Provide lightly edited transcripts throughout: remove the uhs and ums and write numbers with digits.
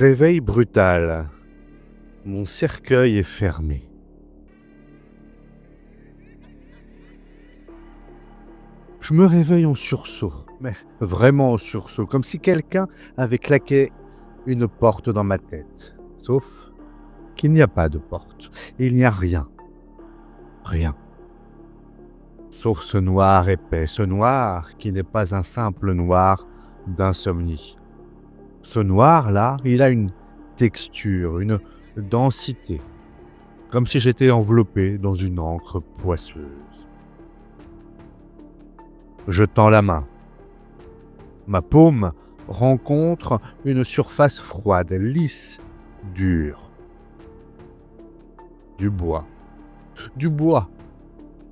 Réveil brutal. Mon cercueil est fermé. Je me réveille en sursaut, mais vraiment en sursaut, comme si quelqu'un avait claqué une porte dans ma tête. Sauf qu'il n'y a pas de porte. Il n'y a rien. Rien. Sauf ce noir épais, ce noir qui n'est pas un simple noir d'insomnie. Ce noir-là, il a une texture, une densité, comme si j'étais enveloppé dans une encre poisseuse. Je tends la main. Ma paume rencontre une surface froide, lisse, dure. Du bois. Du bois,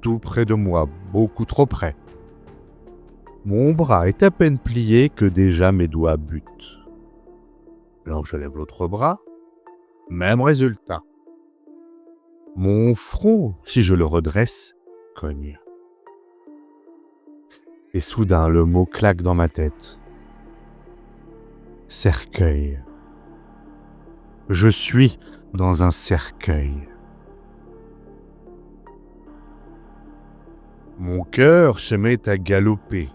tout près de moi, beaucoup trop près. Mon bras est à peine plié que déjà mes doigts butent. Alors je lève l'autre bras, même résultat. Mon front, si je le redresse, cogne. Et soudain, le mot claque dans ma tête. Cercueil. Je suis dans un cercueil. Mon cœur se met à galoper.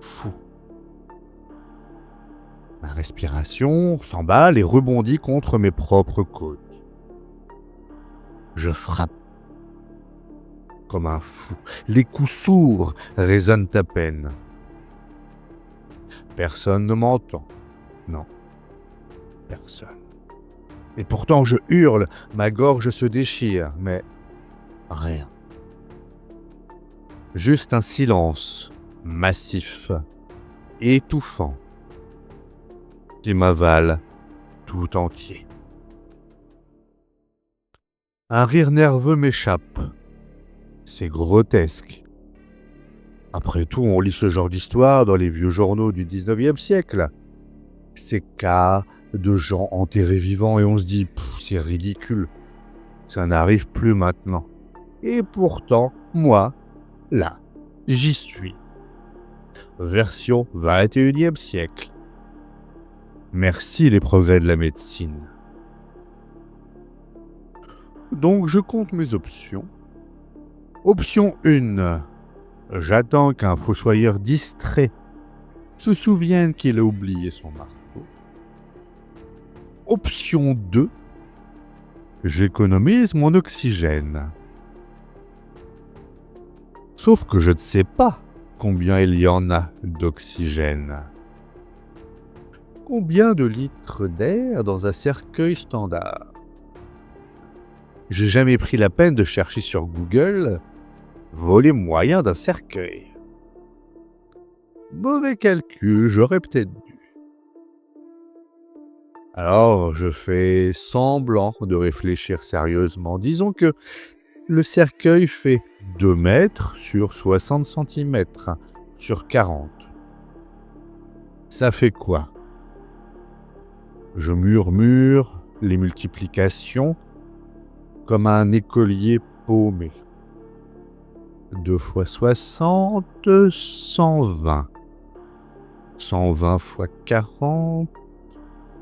Fou. Ma respiration s'emballe et rebondit contre mes propres côtes. Je frappe. Comme un fou. Les coups sourds résonnent à peine. Personne ne m'entend. Non. Personne. Et pourtant je hurle, ma gorge se déchire, mais rien. Juste un silence massif, étouffant, qui m'avale tout entier. Un rire nerveux m'échappe. C'est grotesque. Après tout, on lit ce genre d'histoire dans les vieux journaux du 19e siècle. Ces cas de gens enterrés vivants et on se dit « c'est ridicule, ça n'arrive plus maintenant ». Et pourtant, moi, là, j'y suis. Version 21e siècle. Merci les progrès de la médecine. Donc je compte mes options. Option 1. J'attends qu'un fossoyeur distrait se souvienne qu'il a oublié son marteau. Option 2. J'économise mon oxygène. Sauf que je ne sais pas combien il y en a d'oxygène. Combien de litres d'air dans un cercueil standard? J'ai jamais pris la peine de chercher sur Google volume moyen d'un cercueil. Mauvais calcul, j'aurais peut-être dû. Alors, je fais semblant de réfléchir sérieusement. Disons que le cercueil fait 2 mètres sur 60 cm sur 40. Ça fait quoi? Je murmure les multiplications comme un écolier paumé. 2 fois 60, 120. 120 fois 40,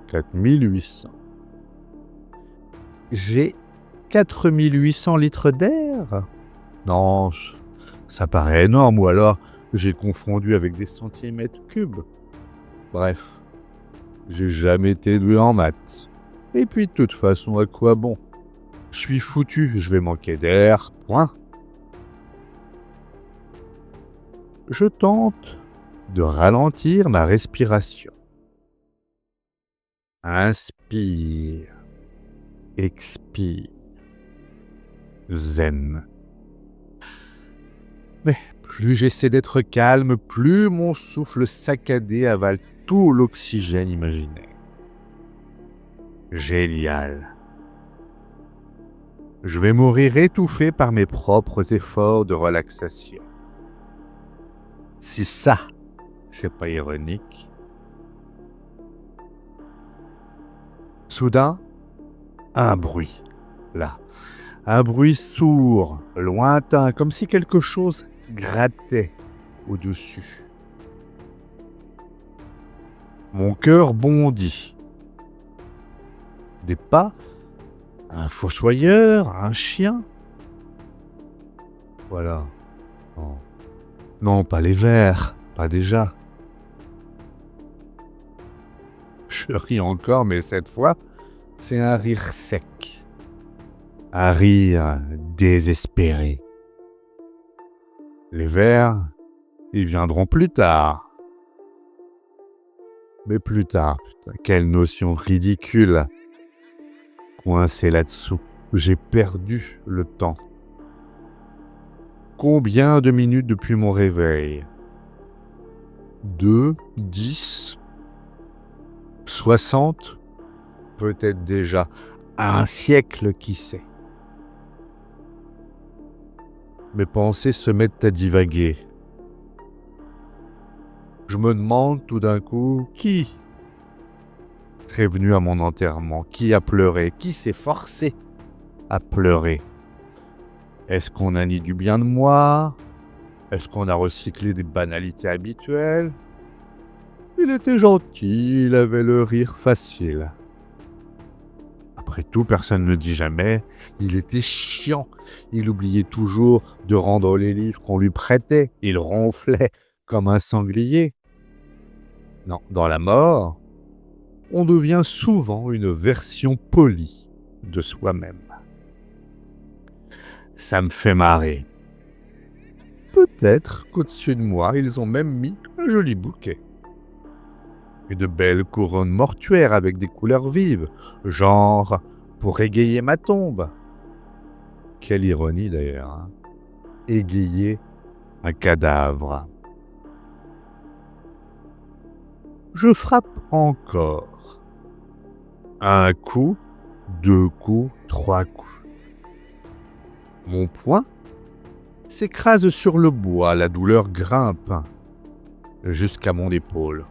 4800. J'ai 4800 litres d'air? Non, ça paraît énorme, ou alors j'ai confondu avec des centimètres cubes. Bref, j'ai jamais été doué en maths. Et puis de toute façon, à quoi bon? Je suis foutu, je vais manquer d'air, point. Je tente de ralentir ma respiration. Inspire, expire, zen. Mais plus j'essaie d'être calme, plus mon souffle saccadé avale tout l'oxygène imaginaire. Génial. Je vais mourir étouffé par mes propres efforts de relaxation. Si ça, c'est pas ironique. Soudain, un bruit, là. Un bruit sourd, lointain, comme si quelque chose grattait au-dessus. Mon cœur bondit. Des pas, un fossoyeur, un chien. Voilà. Non, non, pas les vers, pas déjà. Je ris encore, mais cette fois, c'est un rire sec. Un rire désespéré. Les vers, ils viendront plus tard. Mais plus tard, putain, quelle notion ridicule. Coincé là-dessous, j'ai perdu le temps. Combien de minutes depuis mon réveil? 2, 10, 60, peut-être déjà un siècle, qui sait. Mes pensées se mettent à divaguer. Je me demande tout d'un coup qui serait venu à mon enterrement, qui a pleuré, qui s'est forcé à pleurer. Est-ce qu'on a dit du bien de moi? Est-ce qu'on a recyclé des banalités habituelles? Il était gentil, il avait le rire facile. Après tout, personne ne dit jamais, il était chiant. Il oubliait toujours de rendre les livres qu'on lui prêtait. Il ronflait comme un sanglier. Non, dans la mort, on devient souvent une version polie de soi-même. Ça me fait marrer. Peut-être qu'au-dessus de moi, ils ont même mis un joli bouquet. Et de belles couronnes mortuaires avec des couleurs vives, genre pour égayer ma tombe. Quelle ironie d'ailleurs, hein. Égayer un cadavre. Je frappe encore. Un coup, 2 coups, 3 coups. Mon poing s'écrase sur le bois, la douleur grimpe jusqu'à mon épaule.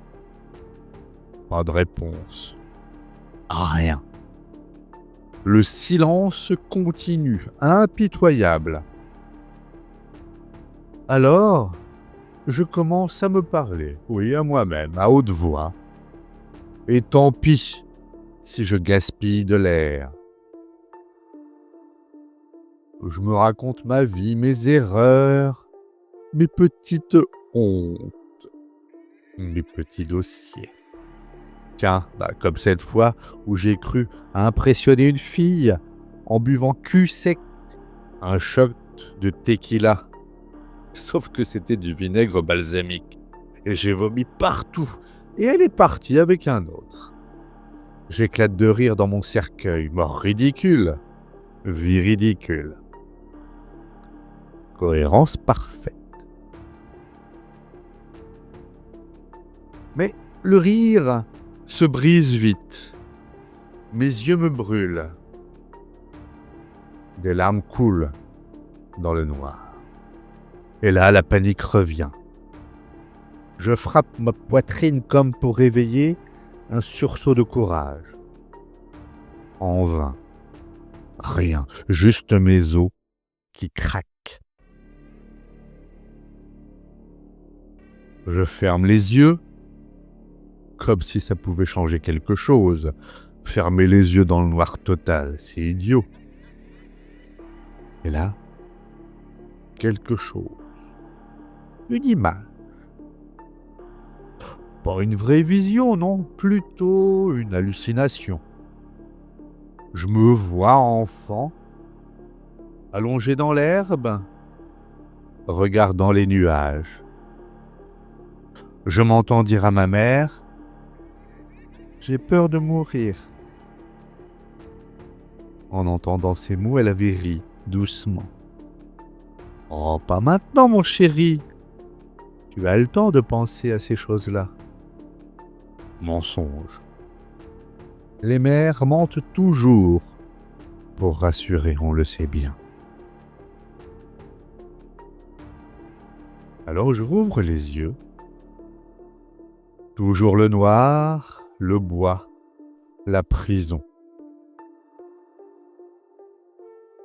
Pas de réponse. Rien. Le silence continue, impitoyable. Alors, je commence à me parler, oui, à moi-même, à haute voix. Et tant pis si je gaspille de l'air. Je me raconte ma vie, mes erreurs, mes petites hontes, mes petits dossiers. Tiens, comme cette fois où j'ai cru à impressionner une fille en buvant cul sec un shot de tequila. Sauf que c'était du vinaigre balsamique. Et j'ai vomi partout. Et elle est partie avec un autre. J'éclate de rire dans mon cercueil. Mort ridicule. Vie ridicule. Cohérence parfaite. Mais le rire se brise vite. Mes yeux me brûlent. Des larmes coulent dans le noir. Et là, la panique revient. Je frappe ma poitrine comme pour réveiller un sursaut de courage. En vain. Rien. Juste mes os qui craquent. Je ferme les yeux, comme si ça pouvait changer quelque chose. Fermer les yeux dans le noir total, c'est idiot. Et là, quelque chose. Une image. Pas une vraie vision, non, plutôt une hallucination. Je me vois enfant, allongé dans l'herbe, regardant les nuages. Je m'entends dire à ma mère, « J'ai peur de mourir. » En entendant ces mots, elle avait ri, doucement. « Oh, pas maintenant, mon chéri. Tu as le temps de penser à ces choses-là. » Mensonge. Les mères mentent toujours pour rassurer, on le sait bien. Alors je rouvre les yeux. Toujours le noir, le bois, la prison.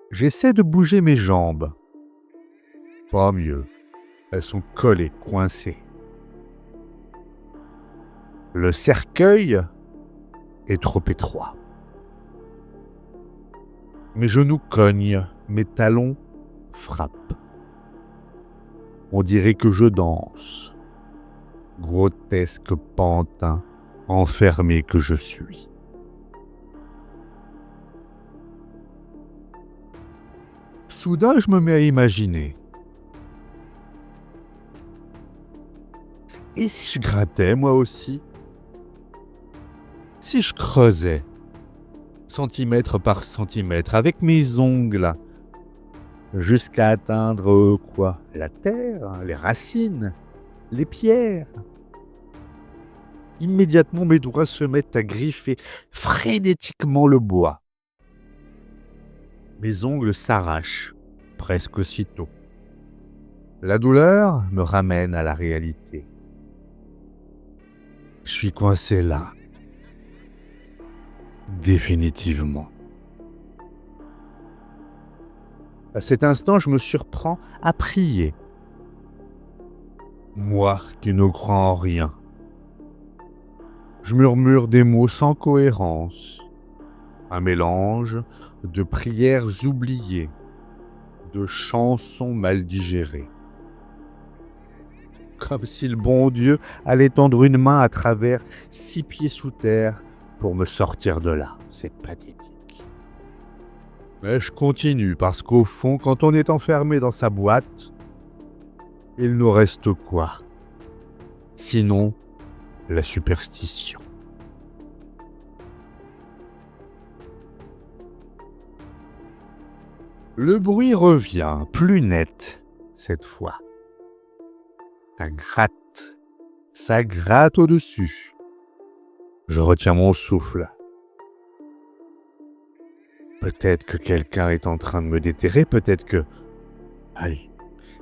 J'essaie de bouger mes jambes. Pas mieux. Elles sont collées, coincées. Le cercueil est trop étroit. Mes genoux cognent, mes talons frappent. On dirait que je danse. Grotesque pantin enfermé que je suis. Soudain, je me mets à imaginer. Et si je grattais, moi aussi? Si je creusais, centimètre par centimètre, avec mes ongles, jusqu'à atteindre quoi? La terre, les racines, les pierres. Immédiatement, mes doigts se mettent à griffer frénétiquement le bois. Mes ongles s'arrachent, presque aussitôt. La douleur me ramène à la réalité. Je suis coincé là. Définitivement. À cet instant, je me surprends à prier. Moi qui ne crois en rien. Je murmure des mots sans cohérence. Un mélange de prières oubliées, de chansons mal digérées. Comme si le bon Dieu allait tendre une main à travers 6 pieds sous terre pour me sortir de là. C'est pathétique. Mais je continue parce qu'au fond, quand on est enfermé dans sa boîte, il nous reste quoi? Sinon, la superstition. Le bruit revient, plus net cette fois. Ça gratte au-dessus. Je retiens mon souffle. Peut-être que quelqu'un est en train de me déterrer, peut-être que... Allez,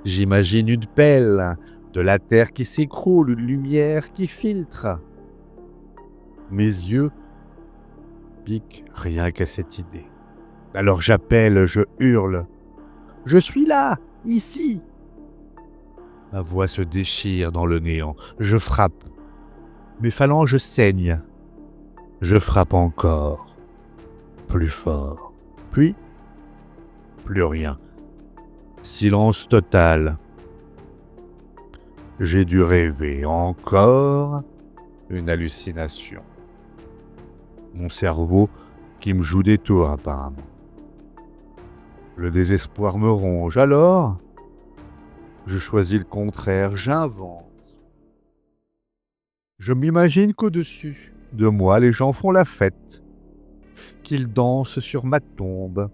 j'imagine une pelle, de la terre qui s'écroule, une lumière qui filtre. Mes yeux piquent rien qu'à cette idée. Alors j'appelle, je hurle. Je suis là, ici. Ma voix se déchire dans le néant. Je frappe. Mes phalanges saignent. Je frappe encore. Plus fort. Puis, plus rien. Silence total. J'ai dû rêver. Encore une hallucination. Mon cerveau qui me joue des tours apparemment. Le désespoir me ronge. Alors, je choisis le contraire, j'invente. Je m'imagine qu'au-dessus de moi, les gens font la fête, qu'ils dansent sur ma tombe,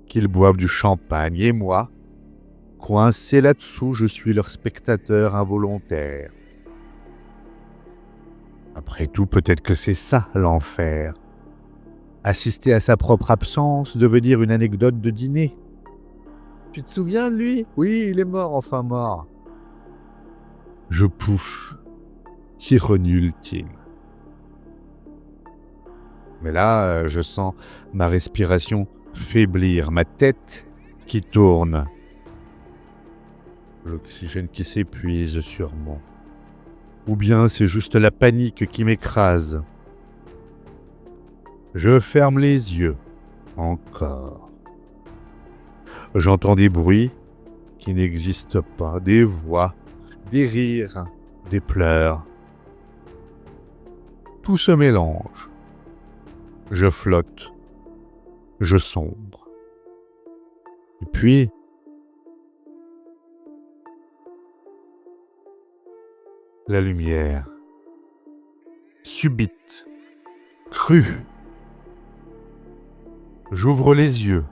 qu'ils boivent du champagne, et moi, coincé là-dessous, je suis leur spectateur involontaire. Après tout, peut-être que c'est ça, l'enfer. Assister à sa propre absence, devenir une anecdote de dîner. Tu te souviens de lui? Oui, il est mort, enfin mort. Je pouffe. Ironie ultime. Mais là, je sens ma respiration faiblir, ma tête qui tourne. L'oxygène qui s'épuise sûrement. Ou bien c'est juste la panique qui m'écrase. Je ferme les yeux. Encore. J'entends des bruits qui n'existent pas, des voix, des rires, des pleurs. Tout se mélange. Je flotte. Je sombre. Et puis, la lumière. Subite. Crue. J'ouvre les yeux.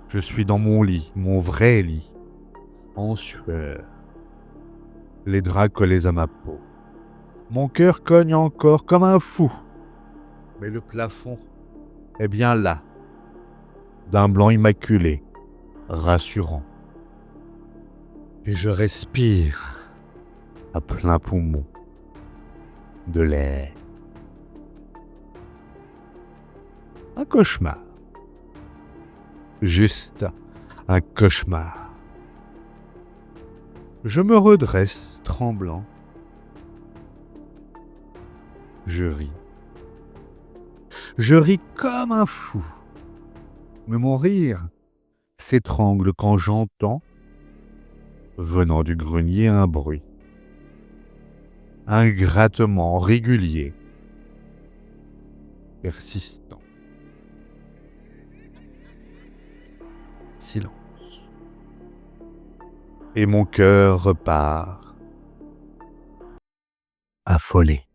Je suis dans mon lit, mon vrai lit, en sueur. Les draps collés à ma peau. Mon cœur cogne encore comme un fou. Mais le plafond est bien là, d'un blanc immaculé, rassurant. Et je respire à plein poumon de l'air. Un cauchemar. Juste un cauchemar. Je me redresse, tremblant. Je ris. Je ris comme un fou. Mais mon rire s'étrangle quand j'entends, venant du grenier, un bruit. Un grattement régulier, persistant. Silence. Et mon cœur repart, affolé.